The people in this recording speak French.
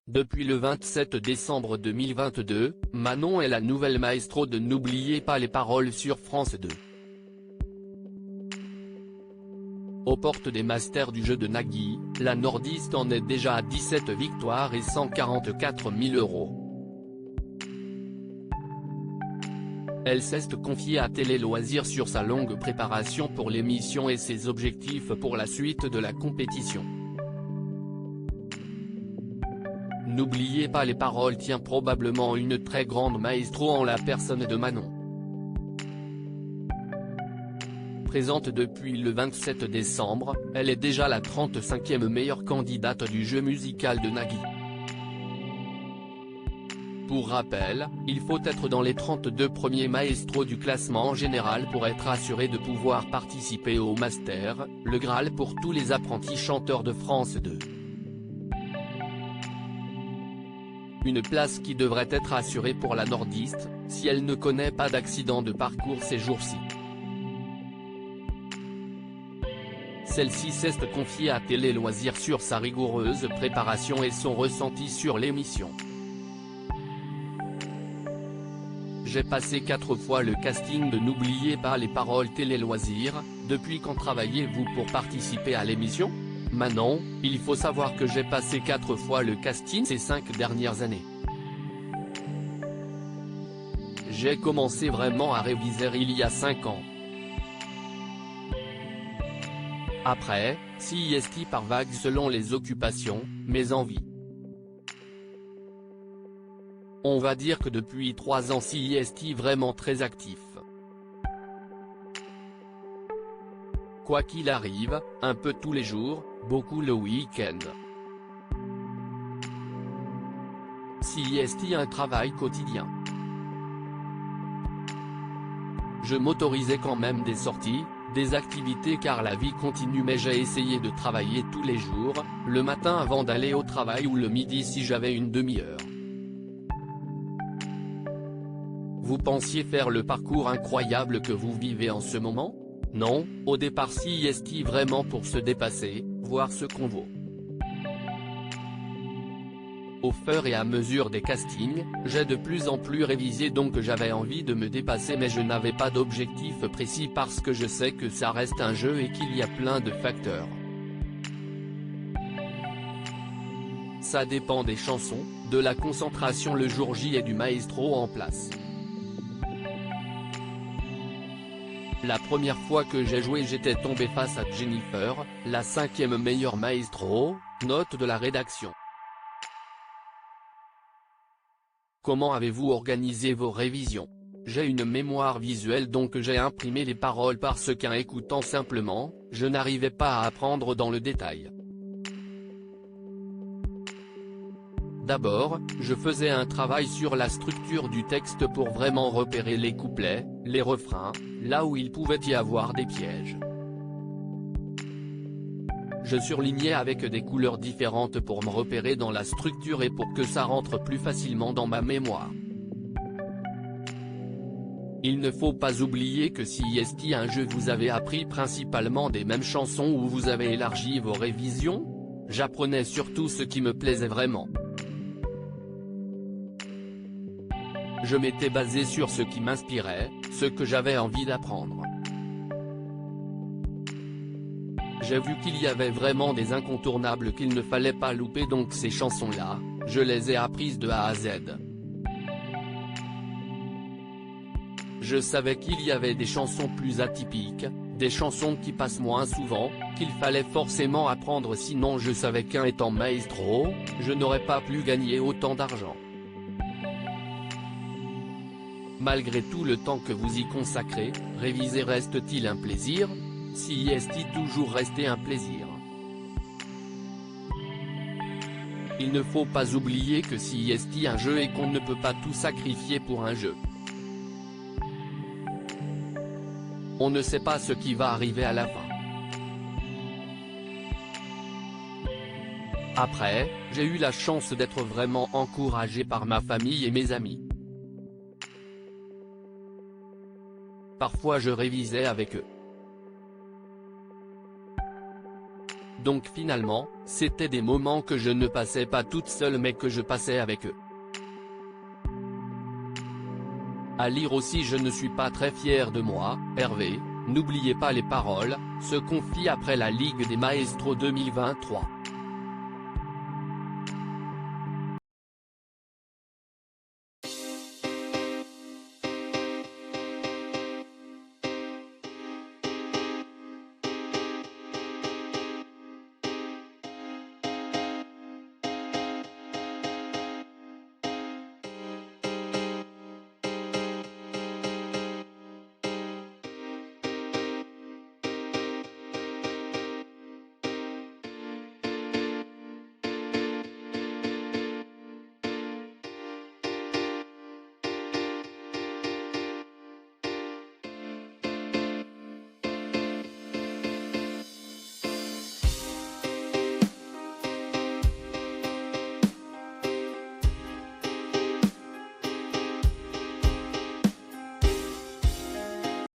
Depuis le 27 décembre 2022, Manon est la nouvelle maestro de N'oubliez pas les paroles sur France 2. Aux portes des Masters du jeu de Nagui, la nordiste en est déjà à 17 victoires et 144 000 €. Elle s'est confiée à Télé Loisirs sur sa longue préparation pour l'émission et ses objectifs pour la suite de la compétition. N'oubliez pas les paroles tient probablement une très grande maestro en la personne de Manon. Présente depuis le 27 décembre, elle est déjà la 35e meilleure candidate du jeu musical de Nagui. Pour rappel, il faut être dans les 32 premiers maestros du classement général pour être assuré de pouvoir participer au Master, le Graal pour tous les apprentis chanteurs de France 2. Une place qui devrait être assurée pour la nordiste, si elle ne connaît pas d'accident de parcours ces jours-ci. Celle-ci s'est confiée à Télé Loisirs sur sa rigoureuse préparation et son ressenti sur l'émission. J'ai passé 4 fois le casting de N'oubliez pas les paroles Télé Loisirs. Depuis quand travaillez-vous pour participer à l'émission ? Manon, il faut savoir que j'ai passé 4 fois le casting ces 5 dernières années. J'ai commencé vraiment à réviser il y a 5 ans. Après, CIST par vague selon les occupations, mes envies. On va dire que depuis 3 ans CIST vraiment très actif. Quoi qu'il arrive, un peu tous les jours, beaucoup le week-end. CIST un travail quotidien. Je m'autorisais quand même des sorties, des activités car la vie continue mais j'ai essayé de travailler tous les jours, le matin avant d'aller au travail ou le midi si j'avais une demi-heure. Vous pensiez faire le parcours incroyable que vous vivez en ce moment ? Non, au départ CIST vraiment pour se dépasser, voir ce qu'on vaut. Au fur et à mesure des castings, j'ai de plus en plus révisé donc j'avais envie de me dépasser mais je n'avais pas d'objectif précis parce que je sais que ça reste un jeu et qu'il y a plein de facteurs. Ça dépend des chansons, de la concentration le jour J et du maestro en place. La première fois que j'ai joué j'étais tombé face à Jennifer, la 5e meilleure maestro, note de la rédaction. Comment avez-vous organisé vos révisions ? J'ai une mémoire visuelle donc j'ai imprimé les paroles parce qu'en écoutant simplement, je n'arrivais pas à apprendre dans le détail. D'abord, je faisais un travail sur la structure du texte pour vraiment repérer les couplets, les refrains, là où il pouvait y avoir des pièges. Je surlignais avec des couleurs différentes pour me repérer dans la structure et pour que ça rentre plus facilement dans ma mémoire. Il ne faut pas oublier que CIST un jeu vous avez appris principalement des mêmes chansons ou vous avez élargi vos révisions ? J'apprenais surtout ce qui me plaisait vraiment. Je m'étais basé sur ce qui m'inspirait, ce que j'avais envie d'apprendre. J'ai vu qu'il y avait vraiment des incontournables qu'il ne fallait pas louper donc ces chansons-là, je les ai apprises de A à Z. Je savais qu'il y avait des chansons plus atypiques, des chansons qui passent moins souvent, qu'il fallait forcément apprendre sinon je savais qu'en étant maestro, je n'aurais pas pu gagner autant d'argent. Malgré tout le temps que vous y consacrez, réviser reste-t-il un plaisir ? CIST toujours rester un plaisir. Il ne faut pas oublier que CIST un jeu et qu'on ne peut pas tout sacrifier pour un jeu. On ne sait pas ce qui va arriver à la fin. Après, j'ai eu la chance d'être vraiment encouragé par ma famille et mes amis. Parfois je révisais avec eux. Donc finalement, c'était des moments que je ne passais pas toute seule mais que je passais avec eux. À lire aussi je ne suis pas très fier de moi, Hervé, n'oubliez pas les paroles, se confie après la Ligue des Maestros 2023.